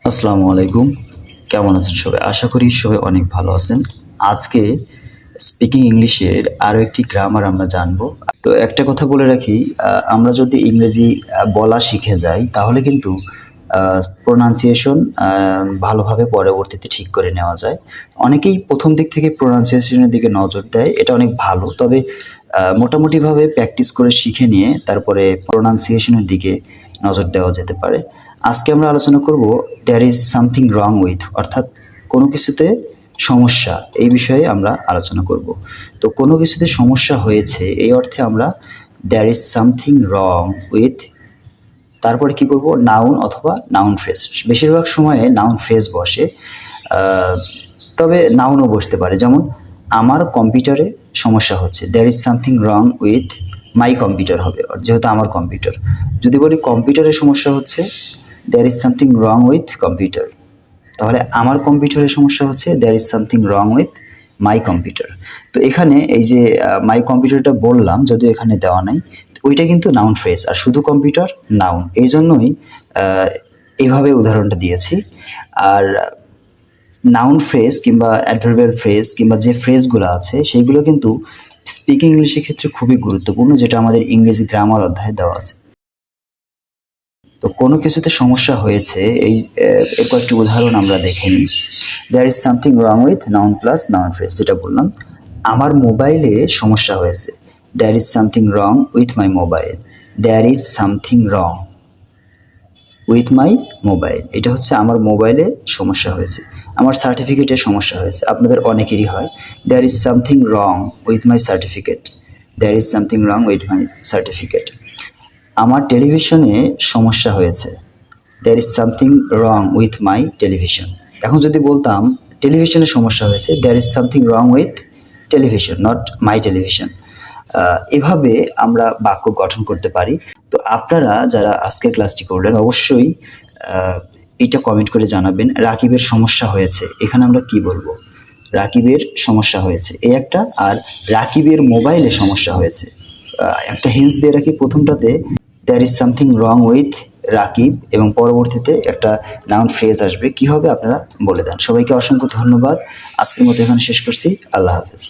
আসসালামু আলাইকুম। কেমন আছেন সবাই? আশা করি সবাই অনেক ভালো আছেন। আজকে স্পিকিং ইংলিশের আরও একটি গ্রামার আমরা জানবো। তো একটা কথা বলে রাখি, আমরা যদি ইংরেজি বলা শিখে যাই তাহলে কিন্তু প্রোনাউন্সিয়েশন ভালোভাবে পরবর্তীতে ঠিক করে নেওয়া যায়। অনেকেই প্রথম দিক থেকে প্রোনাউন্সিয়েশনের দিকে নজর দেয়, এটা অনেক ভালো। তবে মোটামুটিভাবে প্র্যাকটিস করে শিখে নিয়ে তারপরে প্রোনাউন্সিয়েশনের দিকে নজর দেওয়া যেতে পারে। আজকে আমরা আলোচনা করব there is something wrong with, অর্থাৎ কোনো কিছুতে সমস্যা, এই বিষয়ে আমরা আলোচনা করব। তো কোনো কিছুতে সমস্যা হয়েছে এই অর্থে আমরা there is something wrong with, তারপরে কি করব, নাউন অথবা নাউন ফ্রেজ। বেশিরভাগ সময়ে নাউন ফ্রেজ বসে, তবে নাউনও বসতে পারে। যেমন আমার কম্পিউটারে সমস্যা হচ্ছে, there is something wrong with my computer হবে, যেহেতু আমার কম্পিউটার। যদি বলি কম্পিউটারে সমস্যা হচ্ছে, there is something wrong with computer. তাহলে আমার কম্পিউটারে সমস্যা হচ্ছে, there is something wrong with my computer. তো এখানে এই যে মাই কম্পিউটারটা বললাম, যদিও এখানে দেওয়া নাই, ওইটা কিন্তু নাউন ফ্রেজ, আর শুধু কম্পিউটার নাউন। এই জন্যই এইভাবে উদাহরণটা দিয়েছি। আর নাউন ফ্রেজ কিংবা অ্যাডভার্বিয়াল ফ্রেজ কিংবা যে ফ্রেজগুলো আছে সেইগুলো কিন্তু স্পিকিং ইংলিশের ক্ষেত্রে খুবই গুরুত্বপূর্ণ, যেটা আমাদের ইংরেজি গ্রামার অধ্যায়ে দেওয়া আছে। তো কোনো কিছুতে সমস্যা হয়েছে, এই কয়েকটি উদাহরণ আমরা দেখে নিই। There is something wrong with noun plus noun phrase, যেটা বললাম। আমার মোবাইলে সমস্যা হয়েছে, there is something wrong with my mobile. There is something wrong with my mobile, এটা হচ্ছে আমার মোবাইলে সমস্যা হয়েছে। আমার সার্টিফিকেটে সমস্যা হয়েছে, আপনাদের অনেকেরই হয়। There is something wrong with my certificate. There is something wrong with my certificate. আমার টেলিভিশনে সমস্যা হয়েছে, there is something wrong with my television. এখন যদি বলতাম টেলিভিশনে সমস্যা হয়েছে, there is something wrong with television, not my television. এভাবে আমরা বাক্য গঠন করতে পারি। তো আপনারা যারা আজকে ক্লাসটি করলেন অবশ্যই এটা কমেন্ট করে জানাবেন। রাকিবের সমস্যা হয়েছে, এখানে আমরা কি বলবো? রাকিবের সমস্যা হয়েছে এই একটা, আর রাকিবের মোবাইলে সমস্যা হয়েছে। একটা হিন্টস দিয়ে রাখি, প্রথমটাতে there is something wrong with Rakib এবং পরবর্তীতে একটা নাউন ফ্রেজ আসবে, কি হবে আপনারা বলে দেন। সবাইকে অসংখ্য ধন্যবাদ। আজকের মতো এখানে শেষ করছি। আল্লাহ হাফেজ।